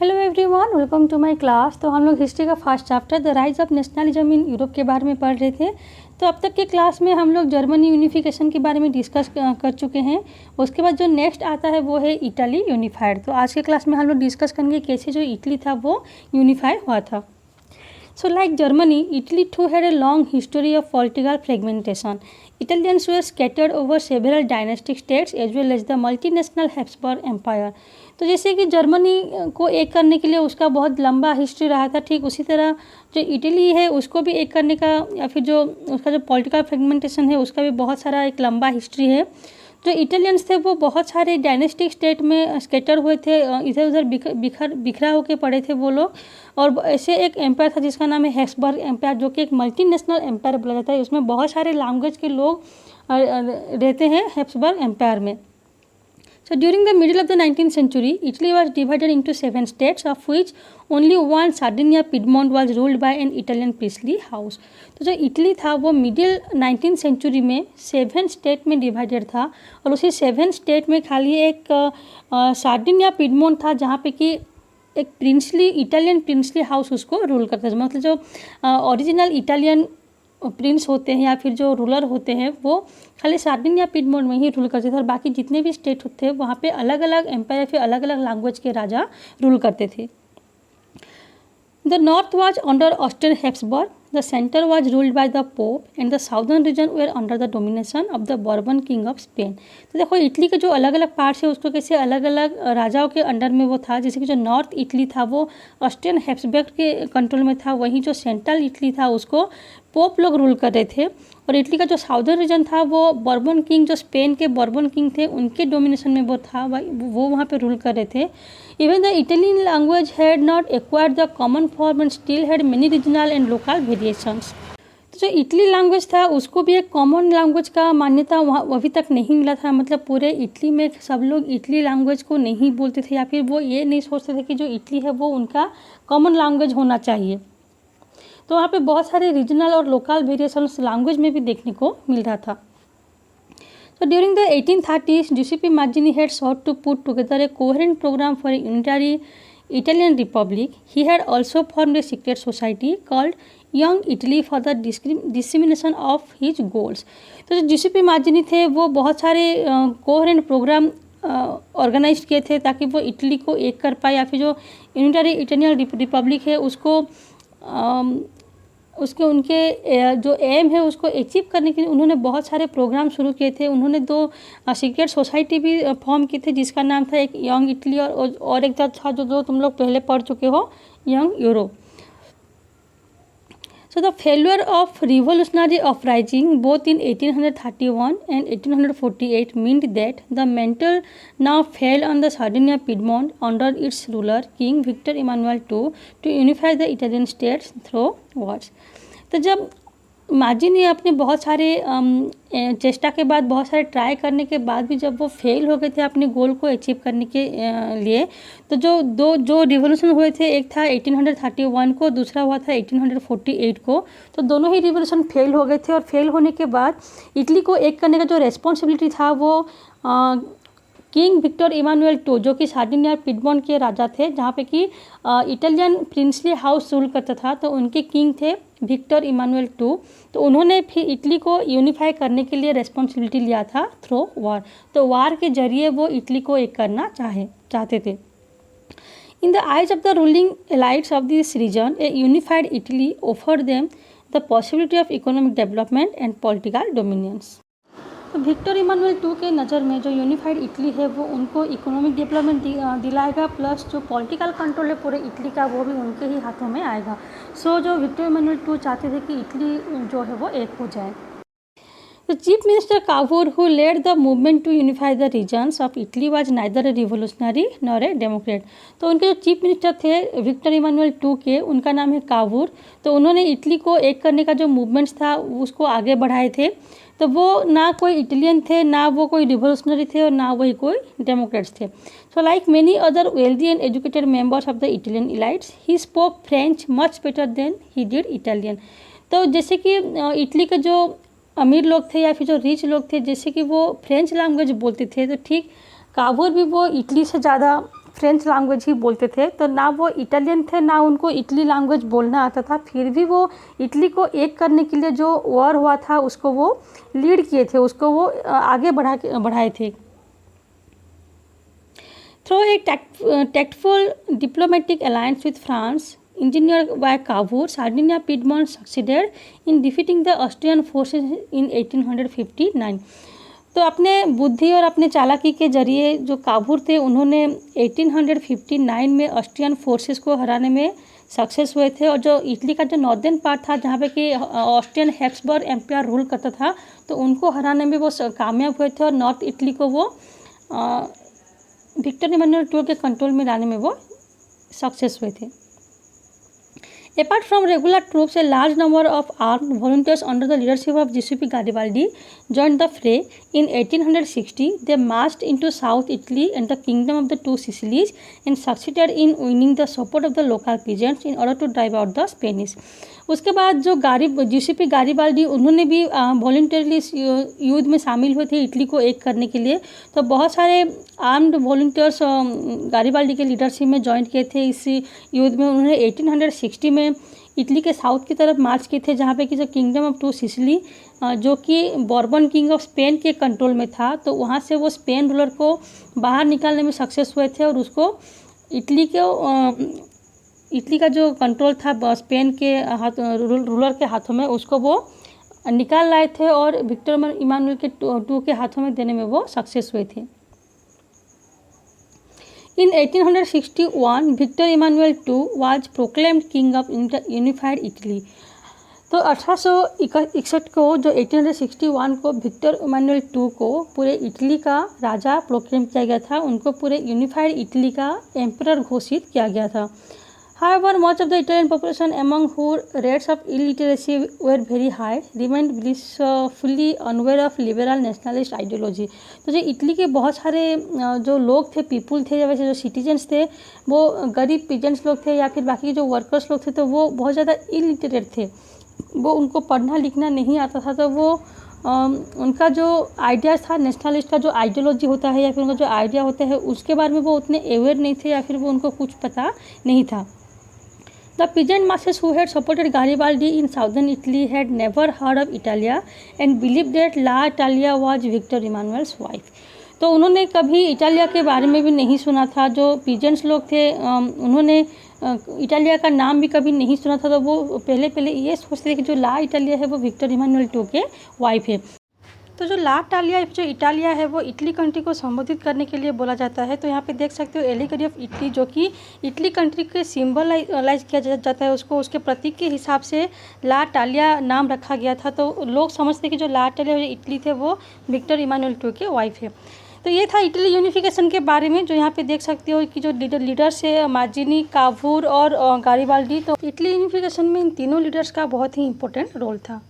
Hello everyone, welcome to my class. तो हम लोग हिस्ट्री का first chapter the rise of nationalism in Europe के बारे में पढ़ रहे थे। तो अब तक के क्लास में हम लोग जर्मनी यूनिफिकेशन के बारे में डिस्कस कर चुके हैं। उसके बाद जो नेक्स्ट आता है वो है इटली यूनिफाइड। तो आज के क्लास में हम लोग डिस्कस करेंगे कैसे जो इटली था वो यूनिफाई हुआ था। So like Germany, Italy too had a long history of political fragmentation. Italians were scattered over several dynastic states as well as the multinational Habsburg Empire. तो जैसे कि जर्मनी को एक करने के लिए उसका बहुत लंबा हिस्ट्री रहा था, ठीक उसी तरह जो इटली है उसको भी एक करने का या फिर जो उसका जो पॉलिटिकल फ्रेगमेंटेशन है उसका भी बहुत सारा एक लंबा हिस्ट्री है। जो इटालियंस थे वो बहुत सारे डायनेस्टिक स्टेट में स्केटर हुए थे, इधर उधर बिखरा होके पड़े थे वो लोग। और ऐसे एक एम्पायर था जिसका नाम है हैब्सबर्ग एम्पायर, जो कि एक मल्टीनेशनल एम्पायर बोला जाता है। उसमें बहुत सारे लैंग्वेज के लोग रहते हैं हैब्सबर्ग एम्पायर में। So during the middle of the 19th century, Italy was divided into 7 states, of which only one Sardinia Piedmont was ruled by an Italian priestly house. तो जो इटली था वो मिडिल 19th सेंचुरी में 7 state में divided था, और उसी 7 state में खाली एक सार्डिनिया पिडमोंट था जहाँ पे कि एक इटालियन प्रिंसली हाउस उसको रूल करता था। मतलब जो ओरिजिनल इटालियन प्रिंस होते हैं या फिर जो रूलर होते हैं वो खाली सार्डिनिया पिडमोंट में ही रूल करते थे, और बाकी जितने भी स्टेट होते हैं वहाँ पे अलग अलग एम्पायर फिर अलग अलग लैंग्वेज के राजा रूल करते थे। The north was under Austrian Habsburg, the centre was ruled by the pope and the southern region were under the domination of the Bourbon king of Spain. तो देखो इटली के जो अलग अलग पार्ट्स है उसको कैसे अलग अलग राजाओं के अंडर में वो था। जैसे कि जो नॉर्थ इटली था वो ऑस्ट्रियन हैब्सबर्ग के कंट्रोल में था, वहीं जो सेंट्रल इटली था उसको पोप लोग रूल कर रहे थे, और इटली का जो साउदर्न रीजन था वो बॉर्बन किंग, जो स्पेन के बॉर्बन किंग थे उनके डोमिनेशन में वो था, वो वहाँ पे रूल कर रहे थे। Even the Italian language had not acquired the common form and still had many regional and local variations. तो जो इटली लैंग्वेज था उसको भी एक कॉमन लैंग्वेज का मान्यता वहाँ अभी तक नहीं मिला था। मतलब पूरे इटली में सब लोग इटली लैंग्वेज को नहीं बोलते थे, या फिर वो ये नहीं सोचते थे कि जो इटली है वो उनका कॉमन लैंग्वेज होना चाहिए। तो वहाँ पे बहुत सारे रीजनल और लोकल वेरिएशंस लैंग्वेज में भी देखने को मिल रहा था। So during the 1830s, Giuseppe Mazzini had sought to put together a coherent program for a unitary Italian republic. He had also formed a secret society called Young Italy for the dissemination of his goals. तो जो Giuseppe Mazzini थे वो बहुत सारे coherent programme organise किए थे ताकि वो इटली को एक कर पाए, या फिर जो यूनिटरी इटालियन रिपब्लिक है उसको उसके उनके जो एम है उसको अचीव करने के लिए उन्होंने बहुत सारे प्रोग्राम शुरू किए थे। उन्होंने 2 सीक्रेट सोसाइटी भी फॉर्म की थी जिसका नाम था एक यंग इटली और एक था जो तुम लोग पहले पढ़ चुके हो, young Europe. So the failure of revolutionary uprising both in 1831 and 1848 meant that the mantle now fell on the Sardinia Piedmont under its ruler King Victor Emmanuel II to unify the Italian states through wars. तो जब माजी ने अपने बहुत सारे चेष्टा के बाद बहुत सारे ट्राई करने के बाद भी जब वो फेल हो गए थे अपने गोल को अचीव करने के लिए, तो जो रिवोल्यूशन हुए थे, एक था 1831 को, दूसरा हुआ था 1848 को। तो दोनों ही रिवोल्यूशन फेल हो गए थे, और फेल होने के बाद इटली को एक करने का जो रेस्पॉन्सिबिलिटी था वो किंग विक्टर इमानुएल II जो कि सार्डिनिया पिडमोंट के राजा थे, जहाँ पे कि इटालियन प्रिंसली हाउस रूल करता था। तो उनके किंग थे विक्टर इमानुएल II। तो उन्होंने फिर इटली को यूनिफाई करने के लिए रेस्पॉन्सिबिलिटी लिया था थ्रू वार। तो वार के जरिए वो इटली को एक करना चाहते थे। In the eyes of the ruling elites of this region a unified Italy offered them the possibility of economic development and political dominions. तो विक्टर इमानुएल II के नज़र में जो यूनिफाइड इटली है वो उनको इकोनॉमिक डेवलपमेंट दिलाएगा, प्लस जो पॉलिटिकल कंट्रोल है पूरे इटली का वो भी उनके ही हाथों में आएगा। सो जो विक्टर इमानुएल II चाहते थे कि इटली जो है वो एक हो जाए। The chief minister Cavour, who led the movement to unify the regions of Italy, was neither a revolutionary nor a democrat. तो उनके जो चीफ मिनिस्टर थे विक्टर इमानुएल II के, उनका नाम है कावूर। तो उन्होंने इटली को एक करने का जो मूवमेंट्स था उसको आगे बढ़ाए थे। तो वो ना कोई इटालियन थे, ना वो कोई रिवोल्यूशनरी थे, और ना वही कोई डेमोक्रेट्स थे। So like many other wealthy and educated members of the Italian elites, he spoke French much better than he did Italian. तो जैसे कि इटली के जो अमीर लोग थे या फिर जो रिच लोग थे, जैसे कि वो फ्रेंच लैंग्वेज बोलते थे, तो ठीक कावूर भी वो इटली से ज़्यादा फ्रेंच लैंग्वेज ही बोलते थे, तो ना वो इटालियन थे, ना उनको इटली लैंग्वेज बोलना आता था, फिर भी वो इटली को एक करने के लिए जो वॉर हुआ था उसको वो लीड किए थे, उसको वो आगे बढ़ाए थे। Through a tactful diplomatic alliance with France, engineered by Cavour, Sardinia-Piedmont succeeded in defeating the Austrian forces in 1859। तो अपने बुद्धि और अपने चालाकी के जरिए जो काबूर थे, उन्होंने 1859 में ऑस्ट्रियन फोर्सेस को हराने में सक्सेस हुए थे। और जो इटली का जो नॉर्दर्न पार्ट था, जहाँ पे कि ऑस्ट्रियन हैब्सबर्ग एम्पायर रूल करता था, तो उनको हराने में वो कामयाब हुए थे और नॉर्थ इटली को वो विक्टर इमैनुअल टू के कंट्रोल में लाने में वो सक्सेस हुए थे। Apart from regular troops, a large number of armed volunteers under the leadership of Giuseppe Garibaldi joined the fray. In 1860, they marched into South Italy and the Kingdom of the Two Sicilies and succeeded in winning the support of the local peasants in order to drive out the Spanish। उसके बाद जो जिउसेप्पे गारिबाल्डी, उन्होंने भी voluntarily युद्ध में शामिल हुए थे इटली को एक करने के लिए। तो बहुत सारे आर्म्ड वॉलंटियर्स गारिबाल्डी के लीडरशिप में ज्वाइन किए थे इस युद्ध में। उन्होंने 1860 में इटली के साउथ की तरफ मार्च किए थे, जहाँ पे कि जो किंगडम ऑफ टू सिसिली, जो कि बॉर्बन किंग ऑफ स्पेन के कंट्रोल में था, तो वहाँ से वो स्पेन रूलर को बाहर निकालने में सक्सेस हुए थे और उसको इटली का जो कंट्रोल था स्पेन के रूलर के हाथों में, उसको वो निकाल लाए थे और विक्टर इमानुएल के टू के हाथों में देने में वो सक्सेस हुए थे। In 1861, Victor Emmanuel II was proclaimed king of unified Italy। तो 1861 को जो 1861 को विक्टर इमानुएल II को पूरे इटली का राजा प्रोक्लेम किया गया था, उनको पूरे यूनिफाइड इटली का एम्परर घोषित किया गया था। However, much of the Italian population, among whose rates of illiteracy were very high, remained blissfully unaware of liberal nationalist ideology। तो जो इटली के बहुत सारे जो लोग थे, पीपुल थे, या वैसे जो सिटीजन्स थे, वो गरीब पीजेंट्स लोग थे या फिर बाकी जो वर्कर्स लोग थे, तो वो बहुत ज़्यादा इलिटरेट थे, वो उनको पढ़ना लिखना नहीं आता था। तो वो उनका जो आइडिया था नेशनलिस्ट का, जो आइडियोलॉजी होता है या फिर उनका जो आइडिया होता है, उसके बारे में वो उतने अवेयर नहीं थे या फिर वो उनको कुछ पता नहीं था। The peasant masses who had supported Garibaldi in southern Italy had never heard of Italia and believed that La Italia was Victor Emmanuel's wife। तो उन्होंने कभी इटालिया के बारे में भी नहीं सुना था। जो पीजेंट्स लोग थे, उन्होंने इटालिया का नाम भी कभी नहीं सुना था। तो वो पहले ये सोचते थे कि जो ला इटालिया है वो विक्टर इमानुएल टू के वाइफ है। तो जो ला इटालिया, जो इटालिया है, वो इटली कंट्री को संबोधित करने के लिए बोला जाता है। तो यहाँ पे देख सकते हो एलिगरी ऑफ इटली, जो कि इटली कंट्री के सिंबलाइज किया जाता है, उसको उसके प्रतीक के हिसाब से ला इटालिया नाम रखा गया था। तो लोग समझते कि जो ला इटालिया इटली थे वो विक्टर इमानुएल टू के वाइफ है। तो ये था इटली यूनिफिकेशन के बारे में। जो यहाँ पे देख सकते हो कि जो लीडर्स है माजिनी, कावूर और गारिबाल्डी, तो इटली यूनिफिकेशन में इन तीनों लीडर्स का बहुत ही इंपॉर्टेंट रोल था।